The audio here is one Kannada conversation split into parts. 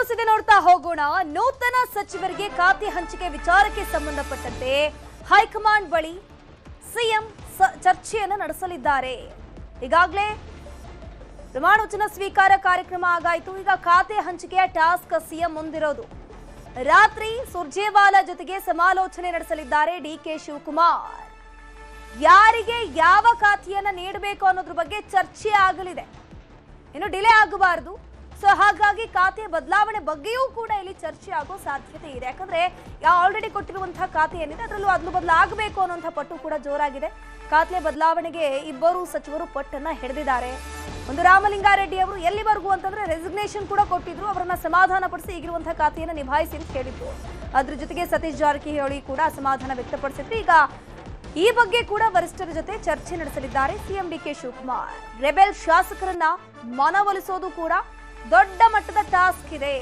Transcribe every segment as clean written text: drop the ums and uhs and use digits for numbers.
ನ್ಯೂಸ್ ಇದೆ ನೋಡ್ತಾ ಹೋಗೋಣ. ನೂತನ ಸಚಿವರಿಗೆ ಖಾತೆ ಹಂಚಿಕೆ ವಿಚಾರಕ್ಕೆ ಸಂಬಂಧಪಟ್ಟಂತೆ ಹೈಕಮಾಂಡ್ ಬಳಿ ಸಿಎಂ ಚರ್ಚೆಯನ್ನು ನಡೆಸಲಿದ್ದಾರೆ. ಈಗಾಗಲೇ ಪ್ರಮಾಣ ವಚನ ಸ್ವೀಕಾರ ಕಾರ್ಯಕ್ರಮ ಆಗಾಯಿತು. ಈಗ ಖಾತೆ ಹಂಚಿಕೆಯ ಟಾಸ್ಕ್ ಸಿಎಂ ಮುಂದಿರೋದು. ರಾತ್ರಿ ಸುರ್ಜೇವಾಲಾ ಜೊತೆಗೆ ಸಮಾಲೋಚನೆ ನಡೆಸಲಿದ್ದಾರೆ ಡಿಕೆ ಶಿವಕುಮಾರ್. ಯಾರಿಗೆ ಯಾವ ಖಾತೆಯನ್ನ ನೀಡಬೇಕು ಅನ್ನೋದ್ರ ಬಗ್ಗೆ ಚರ್ಚೆ ಆಗಲಿದೆ. ಇನ್ನು ಡಿಲೇ ಆಗಬಾರದು. ಸೊ ಹಾಗಾಗಿ ಖಾತೆ ಬದಲಾವಣೆ ಬಗ್ಗೆಯೂ ಕೂಡ ಇಲ್ಲಿ ಚರ್ಚೆ ಆಗೋ ಸಾಧ್ಯತೆ ಇದೆ. ಯಾಕಂದ್ರೆ ಆಲ್ರೆಡಿ ಕೊಟ್ಟಿರುವಂತಹ ಖಾತೆ ಏನಿದೆ ಅದರಲ್ಲೂ ಅದಲು ಬದಲಾಗಬೇಕು ಅನ್ನುವಂಥ ಪಟ್ಟು ಕೂಡ ಜೋರಾಗಿದೆ. ಖಾತೆ ಬದಲಾವಣೆಗೆ ಇಬ್ಬರು ಸಚಿವರು ಪಟ್ಟನ್ನ ಹಿಡಿದಿದ್ದಾರೆ. ಒಂದು ರಾಮಲಿಂಗಾರೆಡ್ಡಿ ಅವರು ಎಲ್ಲಿವರೆಗೂ ಅಂತಂದ್ರೆ ರೆಸಿಗ್ನೇಷನ್ ಕೂಡ ಕೊಟ್ಟಿದ್ರು, ಅವರನ್ನ ಸಮಾಧಾನ ಪಡಿಸಿ ಈಗಿರುವಂತಹ ಖಾತೆಯನ್ನು ನಿಭಾಯಿಸಿ ಅಂತ ಹೇಳಿದ್ರು. ಅದ್ರ ಜೊತೆಗೆ ಸತೀಶ್ ಜಾರಕಿಹೊಳಿ ಕೂಡ ಅಸಮಾಧಾನ ವ್ಯಕ್ತಪಡಿಸಿದ್ರು. ಈಗ ಈ ಬಗ್ಗೆ ಕೂಡ ವರಿಷ್ಠರ ಜೊತೆ ಚರ್ಚೆ ನಡೆಸಲಿದ್ದಾರೆ ಸಿಎಂ ಡಿಕೆ ಶಿವಕುಮಾರ್. ರೆಬೆಲ್ ಶಾಸಕರನ್ನ ಮನವೊಲಿಸೋದು ಕೂಡ ದೊಡ್ಡ ಮಟ್ಟದ ಟಾಸ್ಕ್ ಇದೆ.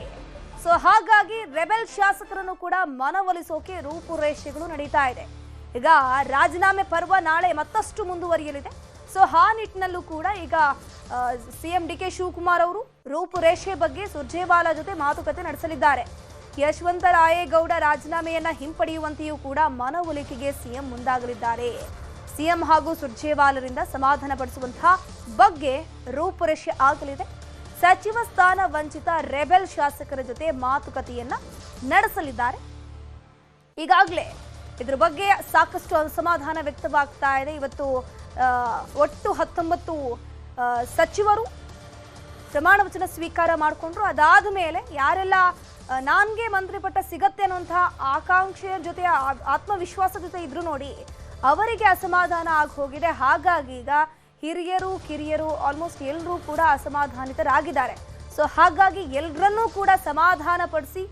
ಸೊ ಹಾಗಾಗಿ ರೆಬೆಲ್ ಶಾಸಕರನ್ನು ಕೂಡ ಮನವೊಲಿಸೋಕೆ ರೂಪುರೇಷೆಗಳು ನಡೀತಾ ಇದೆ. ಈಗ ರಾಜೀನಾಮೆ ಪರ್ವ ನಾಳೆ ಮತ್ತಷ್ಟು ಮುಂದುವರಿಯಲಿದೆ. ಸೊ ಆ ನಿಟ್ಟಿನಲ್ಲೂ ಕೂಡ ಈಗ ಸಿಎಂ ಡಿಕೆ ಶಿವಕುಮಾರ್ ಅವರು ರೂಪುರೇಷೆ ಬಗ್ಗೆ ಸುರ್ಜೇವಾಲಾ ಜೊತೆ ಮಾತುಕತೆ ನಡೆಸಲಿದ್ದಾರೆ. ಯಶವಂತರಾಯೇಗೌಡ ರಾಜೀನಾಮೆಯನ್ನ ಹಿಂಪಡೆಯುವಂತೆಯೂ ಕೂಡ ಮನವೊಲಿಕೆಗೆ ಸಿಎಂ ಮುಂದಾಗಲಿದ್ದಾರೆ. ಸಿಎಂ ಹಾಗೂ ಸುರ್ಜೇವಾಲರಿಂದ ಸಮಾಧಾನ ಪಡಿಸುವಂತಹ ಬಗ್ಗೆ ರೂಪುರೇಷೆ ಆಗಲಿದೆ. ಸಚಿವ ಸ್ಥಾನ ವಂಚಿತ ರೆಬೆಲ್ ಶಾಸಕರ ಜೊತೆ ಮಾತುಕತೆಯನ್ನ ನಡೆಸಲಿದ್ದಾರೆ. ಈಗಾಗಲೇ ಇದ್ರ ಬಗ್ಗೆ ಸಾಕಷ್ಟು ಅಸಮಾಧಾನ ವ್ಯಕ್ತವಾಗ್ತಾ ಇದೆ. ಇವತ್ತು ಒಟ್ಟು 19 ಸಚಿವರು ಪ್ರಮಾಣ ವಚನ ಸ್ವೀಕಾರ ಮಾಡಿಕೊಂಡ್ರು. ಅದಾದ ಮೇಲೆ ಯಾರೆಲ್ಲ ನಾನ್ಗೆ ಮಂತ್ರಿ ಪಟ್ಟ ಸಿಗತ್ತೆ ಅನ್ನುವಂತಹ ಆಕಾಂಕ್ಷೆಯ ಜೊತೆ ಆತ್ಮವಿಶ್ವಾಸ ಜೊತೆ ಇದ್ರು ನೋಡಿ, ಅವರಿಗೆ ಅಸಮಾಧಾನ ಆಗಿ ಹೋಗಿದೆ. ಹಾಗಾಗಿ ಈಗ ಹಿರಿಯರು ಕಿರಿಯರು ಆಲ್ಮೋಸ್ಟ್ ಎಲ್ಲರೂ ಕೂಡ ಅಸಮಾಧಾನಿತರಾಗಿದ್ದಾರೆ. ಸೊ ಹಾಗಾಗಿ ಎಲ್ಲರನ್ನೂ ಕೂಡ ಸಮಾಧಾನ ಪಡಿಸಿ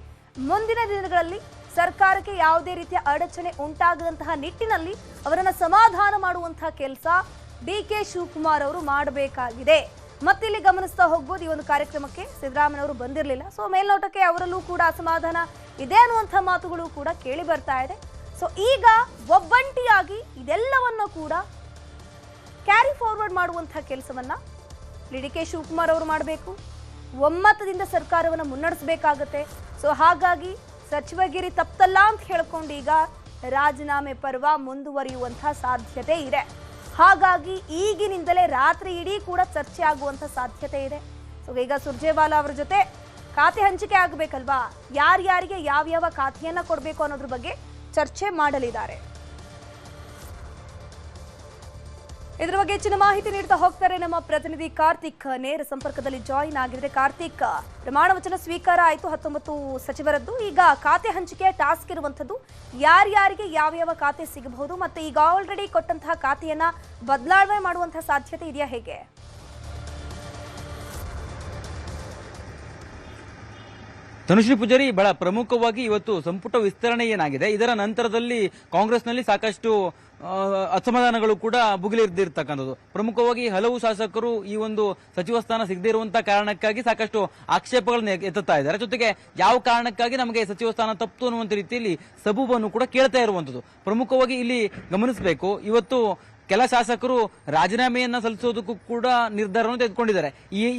ಮುಂದಿನ ದಿನಗಳಲ್ಲಿ ಸರ್ಕಾರಕ್ಕೆ ಯಾವುದೇ ರೀತಿಯ ಅಡಚಣೆ ಉಂಟಾಗದಂತಹ ನಿಟ್ಟಿನಲ್ಲಿ ಅವರನ್ನು ಸಮಾಧಾನ ಮಾಡುವಂತಹ ಕೆಲಸ ಡಿಕೆ ಶಿವಕುಮಾರ್ ಅವರು ಮಾಡಬೇಕಾಗಿದೆ. ಮತ್ತಿಲ್ಲಿ ಗಮನಿಸ್ತಾ ಹೋಗ್ಬೋದು, ಈ ಒಂದು ಕಾರ್ಯಕ್ರಮಕ್ಕೆ ಸಿದ್ದರಾಮಯ್ಯನವರು ಬಂದಿರಲಿಲ್ಲ. ಸೊ ಮೇಲ್ನೋಟಕ್ಕೆ ಅವರಲ್ಲೂ ಕೂಡ ಅಸಮಾಧಾನ ಇದೆ ಅನ್ನುವಂಥ ಮಾತುಗಳು ಕೂಡ ಕೇಳಿ ಬರ್ತಾ ಇದೆ. ಸೊ ಈಗ ಒಬ್ಬಂಟಿಯಾಗಿ ಇದೆಲ್ಲವನ್ನ ಕೂಡ ಕ್ಯಾರಿ ಫಾರ್ವರ್ಡ್ ಮಾಡುವಂತಹ ಕೆಲಸವನ್ನ ಡಿಕೆ ಶಿವಕುಮಾರ್ ಅವರು ಮಾಡಬೇಕು. ಒಮ್ಮತದಿಂದ ಸರ್ಕಾರವನ್ನು ಮುನ್ನಡೆಸಬೇಕಾಗತ್ತೆ. ಸೊ ಹಾಗಾಗಿ ಸಚಿವಗಿರಿ ತಪ್ಪಲ್ಲ ಅಂತ ಹೇಳ್ಕೊಂಡು ಈಗ ರಾಜೀನಾಮೆ ಪರ್ವ ಮುಂದುವರಿಯುವಂತಹ ಸಾಧ್ಯತೆ ಇದೆ. ಹಾಗಾಗಿ ಈಗಿನಿಂದಲೇ ರಾತ್ರಿ ಇಡೀ ಕೂಡ ಚರ್ಚೆ ಆಗುವಂತ ಸಾಧ್ಯತೆ ಇದೆ. ಸೊ ಈಗ ಸುರ್ಜೇವಾಲಾ ಅವರ ಜೊತೆ ಖಾತೆ ಹಂಚಿಕೆ ಆಗಬೇಕಲ್ವಾ, ಯಾರ್ಯಾರಿಗೆ ಯಾವ್ಯಾವ ಖಾತೆಯನ್ನ ಕೊಡಬೇಕು ಅನ್ನೋದ್ರ ಬಗ್ಗೆ ಚರ್ಚೆ ಮಾಡಲಿದ್ದಾರೆ. ಇದ್ರ ಬಗ್ಗೆ ಹೆಚ್ಚಿನ ಮಾಹಿತಿ ನೀಡ್ತಾ ಹೋಗ್ತಾರೆ ನಮ್ಮ ಪ್ರತಿನಿಧಿ ಕಾರ್ತಿಕ್. ನೇರ ಸಂಪರ್ಕದಲ್ಲಿ ಜಾಯಿನ್ ಆಗಿದ್ರೆ ಕಾರ್ತಿಕ್, ಪ್ರಮಾಣ ವಚನ ಸ್ವೀಕಾರ ಆಯಿತು 19 ಸಚಿವರದ್ದು. ಈಗ ಖಾತೆ ಹಂಚಿಕೆ ಟಾಸ್ಕ್ ಇರುವಂತದ್ದು, ಯಾರ್ಯಾರಿಗೆ ಯಾವ್ಯಾವ ಖಾತೆ ಸಿಗಬಹುದು, ಮತ್ತೆ ಈಗ ಆಲ್ರೆಡಿ ಕೊಟ್ಟಂತಹ ಖಾತೆಯನ್ನ ಬದಲಾವಣೆ ಮಾಡುವಂತಹ ಸಾಧ್ಯತೆ ಇದೆಯಾ, ಹೇಗೆ? ತನುಶ್ರೀ ಪೂಜಾರಿ, ಬಹಳ ಪ್ರಮುಖವಾಗಿ ಇವತ್ತು ಸಂಪುಟ ವಿಸ್ತರಣೆ ಏನಾಗಿದೆ, ಇದರ ನಂತರದಲ್ಲಿ ಕಾಂಗ್ರೆಸ್ನಲ್ಲಿ ಸಾಕಷ್ಟು ಅಸಮಾಧಾನಗಳು ಕೂಡ ಭುಗಿಲೆದ್ದಿರ್ತಕ್ಕಂಥದ್ದು. ಪ್ರಮುಖವಾಗಿ ಹಲವು ಶಾಸಕರು ಈ ಒಂದು ಸಚಿವ ಸ್ಥಾನ ಸಿಗದೇ ಇರುವಂತಹ ಕಾರಣಕ್ಕಾಗಿ ಸಾಕಷ್ಟು ಆಕ್ಷೇಪಗಳನ್ನ ಎತ್ತುತ್ತಾ ಇದ್ದಾರೆ. ಜೊತೆಗೆ ಯಾವ ಕಾರಣಕ್ಕಾಗಿ ನಮಗೆ ಸಚಿವ ಸ್ಥಾನ ತಪ್ಪು ಅನ್ನುವಂಥ ರೀತಿಯಲ್ಲಿ ಸಬೂಬನ್ನು ಕೂಡ ಕೇಳ್ತಾ ಇರುವಂತದ್ದು. ಪ್ರಮುಖವಾಗಿ ಇಲ್ಲಿ ಗಮನಿಸಬೇಕು, ಇವತ್ತು ಕೆಲ ಶಾಸಕರು ರಾಜೀನಾಮೆಯನ್ನ ಸಲ್ಲಿಸೋದಕ್ಕೂ ಕೂಡ ನಿರ್ಧಾರವನ್ನು ತೆಗೆದುಕೊಂಡಿದ್ದಾರೆ.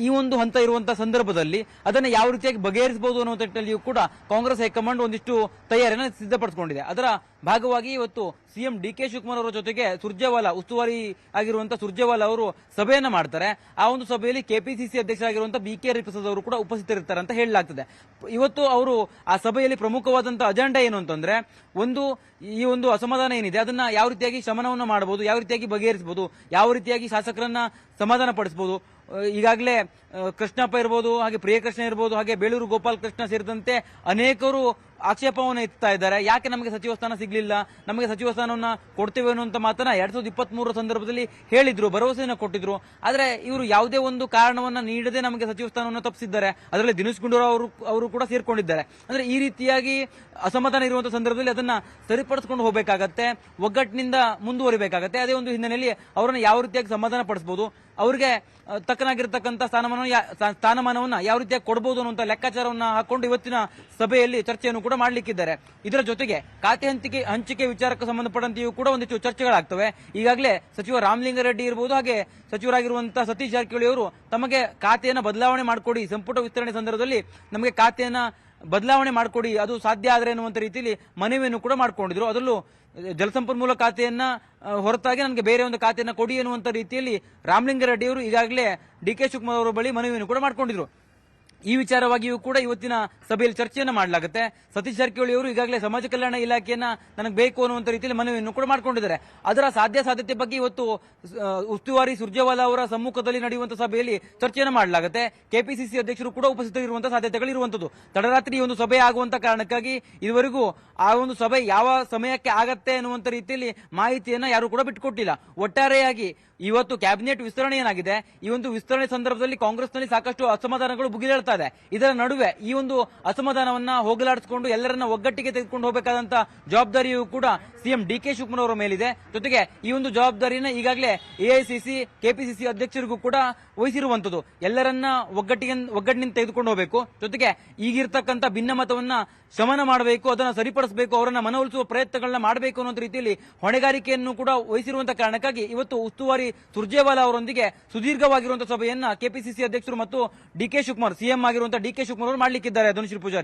ಈ ಒಂದು ಹಂತ ಇರುವಂತಹ ಸಂದರ್ಭದಲ್ಲಿ ಅದನ್ನು ಯಾವ ರೀತಿಯಾಗಿ ಬಗೆಹರಿಸಬಹುದು ಅನ್ನೋ ನಿಟ್ಟಿನಲ್ಲಿಯೂ ಕೂಡ ಕಾಂಗ್ರೆಸ್ ಹೈಕಮಾಂಡ್ ಒಂದಿಷ್ಟು ತಯಾರಿಯನ್ನು ಸಿದ್ಧಪಡಿಸಿಕೊಂಡಿದೆ. ಅದರ ಭಾಗವಾಗಿ ಇವತ್ತು ಸಿಎಂ ಡಿಕೆ ಶಿವಕುಮಾರ್ ಅವರ ಜೊತೆಗೆ ಸುರ್ಜೇವಾಲಾ, ಉಸ್ತುವಾರಿ ಆಗಿರುವಂತಹ ಸುರ್ಜೇವಾಲಾ ಅವರು ಸಭೆಯನ್ನ ಮಾಡ್ತಾರೆ. ಆ ಒಂದು ಸಭೆಯಲ್ಲಿ ಕೆಪಿಸಿಸಿ ಅಧ್ಯಕ್ಷರಾಗಿರುವಂತಹ BK ಹರಿಪ್ರಸಾದ್ ಅವರು ಕೂಡ ಉಪಸ್ಥಿತರಿರ್ತಾರೆ ಅಂತ ಹೇಳಲಾಗ್ತದೆ. ಇವತ್ತು ಅವರು ಆ ಸಭೆಯಲ್ಲಿ ಪ್ರಮುಖವಾದಂತಹ ಅಜೆಂಡಾ ಏನು ಅಂತಂದ್ರೆ, ಈ ಒಂದು ಅಸಮಾಧಾನ ಏನಿದೆ ಅದನ್ನ ಯಾವ ರೀತಿಯಾಗಿ ಶಮನವನ್ನು ಮಾಡಬಹುದು, ಯಾವ ರೀತಿಯಾಗಿ ಬಗೆಹರಿಸಬಹುದು, ಯಾವ ರೀತಿಯಾಗಿ ಶಾಸಕರನ್ನ ಸಮಾಧಾನ ಪಡಿಸಬಹುದು. ಈಗಾಗಲೇ ಕೃಷ್ಣಪ್ಪ ಇರ್ಬೋದು, ಹಾಗೆ ಪ್ರಿಯಕೃಷ್ಣ ಇರ್ಬೋದು, ಹಾಗೆ ಬೇಳೂರು ಗೋಪಾಲ್ ಕೃಷ್ಣ ಸೇರಿದಂತೆ ಅನೇಕರು ಆಕ್ಷೇಪವನ್ನು ಎತ್ತಾ ಇದ್ದಾರೆ. ಯಾಕೆ ನಮಗೆ ಸಚಿವ ಸ್ಥಾನ ಸಿಗಲಿಲ್ಲ, ನಮಗೆ ಸಚಿವ ಸ್ಥಾನವನ್ನ ಕೊಡ್ತೇವೆ ಅನ್ನುವಂತ ಮಾತನ್ನ 2023 ಸಂದರ್ಭದಲ್ಲಿ ಹೇಳಿದ್ರು, ಭರವಸೆಯನ್ನು ಕೊಟ್ಟಿದ್ರು. ಆದ್ರೆ ಇವರು ಯಾವುದೇ ಒಂದು ಕಾರಣವನ್ನ ನೀಡದೆ ನಮಗೆ ಸಚಿವ ಸ್ಥಾನವನ್ನು ತಪ್ಪಿಸಿದ್ದಾರೆ. ಅದರಲ್ಲಿ ದಿನೇಶ್ ಗುಂಡೂರಾವ್ ಅವರು ಕೂಡ ಸೇರ್ಕೊಂಡಿದ್ದಾರೆ. ಅಂದ್ರೆ ಈ ರೀತಿಯಾಗಿ ಅಸಮಾಧಾನ ಇರುವಂತಹ ಸಂದರ್ಭದಲ್ಲಿ ಅದನ್ನ ಸರಿಪಡಿಸಿಕೊಂಡು ಹೋಗಬೇಕಾಗತ್ತೆ, ಒಗ್ಗಟ್ಟಿನಿಂದ ಮುಂದುವರಿಬೇಕಾಗತ್ತೆ. ಅದೇ ಒಂದು ಹಿನ್ನೆಲೆಯಲ್ಲಿ ಅವರನ್ನು ಯಾವ ರೀತಿಯಾಗಿ ಸಮಾಧಾನ ಪಡಿಸಬಹುದು, ಅವರಿಗೆ ತಕ್ಕನಾಗಿರ್ತಕ್ಕಂಥ ಸ್ಥಾನಮಾನವನ್ನ ಯಾವ ರೀತಿಯಾಗಿ ಕೊಡಬಹುದು ಅನ್ನುವಂಥ ಲೆಕ್ಕಾಚಾರವನ್ನ ಹಾಕೊಂಡು ಇವತ್ತಿನ ಸಭೆಯಲ್ಲಿ ಚರ್ಚೆಯನ್ನು ಕೂಡ ಮಾಡ್ಲಿಕ್ಕಿದ್ದಾರೆ. ಇದರ ಜೊತೆಗೆ ಖಾತೆ ಹಂಚಿಕೆ ವಿಚಾರಕ್ಕೆ ಸಂಬಂಧಪಟ್ಟಂತೆಯೂ ಕೂಡ ಒಂದಿಷ್ಟು ಚರ್ಚೆಗಳಾಗ್ತವೆ. ಈಗಾಗಲೇ ಸಚಿವ ರಾಮಲಿಂಗಾರೆಡ್ಡಿ ಇರಬಹುದು, ಹಾಗೆ ಸಚಿವರಾಗಿರುವಂತಹ ಸತೀಶ್ ಜಾರಕಿಹೊಳಿ ಅವರು ತಮಗೆ ಖಾತೆಯನ್ನು ಬದಲಾವಣೆ ಮಾಡಿಕೊಡಿ, ಸಂಪುಟ ವಿಸ್ತರಣೆ ಸಂದರ್ಭದಲ್ಲಿ ನಮಗೆ ಖಾತೆಯನ್ನ ಬದಲಾವಣೆ ಮಾಡಿಕೊಡಿ, ಅದು ಸಾಧ್ಯ ಆದರೆ ಅನ್ನುವಂಥ ರೀತಿಯಲ್ಲಿ ಮನವಿಯನ್ನು ಕೂಡ ಮಾಡ್ಕೊಂಡಿದ್ರು. ಅದರಲ್ಲೂ ಜಲಸಂಪನ್ಮೂಲ ಖಾತೆಯನ್ನ ಹೊರತಾಗಿ ನನಗೆ ಬೇರೆ ಒಂದು ಖಾತೆಯನ್ನ ಕೊಡಿ ಎನ್ನುವಂತ ರೀತಿಯಲ್ಲಿ ರಾಮಲಿಂಗಾರೆಡ್ಡಿ ಅವರು ಈಗಾಗಲೇ ಡಿ.ಕೆ. ಶಿವಕುಮಾರ್ ಅವರ ಬಳಿ ಮನವಿಯನ್ನು ಕೂಡ ಮಾಡ್ಕೊಂಡಿದ್ರು. ಈ ವಿಚಾರವಾಗಿಯೂ ಕೂಡ ಇವತ್ತಿನ ಸಭೆಯಲ್ಲಿ ಚರ್ಚೆಯನ್ನ ಮಾಡಲಾಗುತ್ತೆ. ಸತೀಶ್ ಜಾರಕಿಹೊಳಿ ಅವರು ಈಗಾಗಲೇ ಸಮಾಜ ಕಲ್ಯಾಣ ಇಲಾಖೆಯನ್ನ ನನಗೆ ಬೇಕು ಅನ್ನುವಂಥ ರೀತಿಯಲ್ಲಿ ಮನವಿಯನ್ನು ಕೂಡ ಮಾಡ್ಕೊಂಡಿದ್ದಾರೆ. ಅದರ ಸಾಧ್ಯತೆ ಬಗ್ಗೆ ಇವತ್ತು ಉಸ್ತುವಾರಿ ಸುರ್ಜೇವಾಲಾ ಅವರ ಸಮ್ಮುಖದಲ್ಲಿ ನಡೆಯುವಂತಹ ಸಭೆಯಲ್ಲಿ ಚರ್ಚೆಯನ್ನು ಮಾಡಲಾಗುತ್ತೆ. ಕೆಪಿಸಿಸಿ ಅಧ್ಯಕ್ಷರು ಕೂಡ ಉಪಸ್ಥಿತರಿರುವಂತಹ ಸಾಧ್ಯತೆಗಳಿರುವಂತದ್ದು. ತಡರಾತ್ರಿ ಒಂದು ಸಭೆ ಆಗುವಂತ ಕಾರಣಕ್ಕಾಗಿ ಇದುವರೆಗೂ ಆ ಒಂದು ಸಭೆ ಯಾವ ಸಮಯಕ್ಕೆ ಆಗತ್ತೆ ಅನ್ನುವಂಥ ರೀತಿಯಲ್ಲಿ ಮಾಹಿತಿಯನ್ನ ಯಾರು ಕೂಡ ಬಿಟ್ಟುಕೊಟ್ಟಿಲ್ಲ. ಒಟ್ಟಾರೆಯಾಗಿ ಇವತ್ತು ಕ್ಯಾಬಿನೆಟ್ ವಿಸ್ತರಣೆ ಏನಾಗಿದೆ, ಈ ಒಂದು ವಿಸ್ತರಣೆ ಸಂದರ್ಭದಲ್ಲಿ ಕಾಂಗ್ರೆಸ್ನಲ್ಲಿ ಸಾಕಷ್ಟು ಅಸಮಾಧಾನಗಳು ಭುಗಿಲೇಳ್ತಾ ಇದೆ. ಇದರ ನಡುವೆ ಈ ಒಂದು ಅಸಮಾಧಾನವನ್ನ ಹೋಗಲಾಡಿಸಿಕೊಂಡು ಎಲ್ಲರನ್ನ ಒಗ್ಗಟ್ಟಿಗೆ ತೆಗೆದುಕೊಂಡು ಹೋಗಬೇಕಾದಂತ ಜವಾಬ್ದಾರಿಯೂ ಕೂಡ ಸಿಎಂ ಡಿ.ಕೆ. ಶಿವಕುಮಾರ್ ಅವರ ಮೇಲಿದೆ. ಜೊತೆಗೆ ಈ ಒಂದು ಜವಾಬ್ದಾರಿನ ಈಗಾಗಲೇ ಎಐಸಿಸಿ ಕೆಪಿಸಿಸಿ ಅಧ್ಯಕ್ಷರಿಗೂ ಕೂಡ ವಹಿಸಿರುವಂತದ್ದು. ಎಲ್ಲರನ್ನ ಒಗ್ಗಟ್ಟಿನಿಂದ ತೆಗೆದುಕೊಂಡು ಹೋಗಬೇಕು. ಜೊತೆಗೆ ಈಗಿರ್ತಕ್ಕಂಥ ಭಿನ್ನಮತವನ್ನ ಶಮನ ಮಾಡಬೇಕು, ಅದನ್ನ ಸರಿಪಡಿಸಬೇಕು, ಅವರನ್ನ ಮನವೊಲಿಸುವ ಪ್ರಯತ್ನಗಳನ್ನ ಮಾಡಬೇಕು ಅನ್ನೋ ರೀತಿಯಲ್ಲಿ ಹೊಣೆಗಾರಿಕೆಯನ್ನು ಕೂಡ ವಹಿಸಿರುವಂತಹ ಕಾರಣಕ್ಕಾಗಿ ಇವತ್ತು ಉಸ್ತುವಾರಿ ಸುರ್ಜೇವಾಲಾ ಅವರೊಂದಿಗೆ ಸುದೀರ್ಘವಾಗಿರುವಂತಹ ಸಭೆಯನ್ನ ಕೆಪಿಸಿಸಿ ಅಧ್ಯಕ್ಷರು ಮತ್ತು ಡಿ.ಕೆ. ಶಿವಕುಮಾರ್ ಸಿಎಂ ಆಗಿರುವಂತಹ ಡಿ.ಕೆ. ಶಿವಕುಮಾರ್ ಅವರು ಮಾಡಲಿಕ್ಕಿದ್ದಾರೆ. ಧನುಶ್ರೀ ಪೂಜಾರಿ.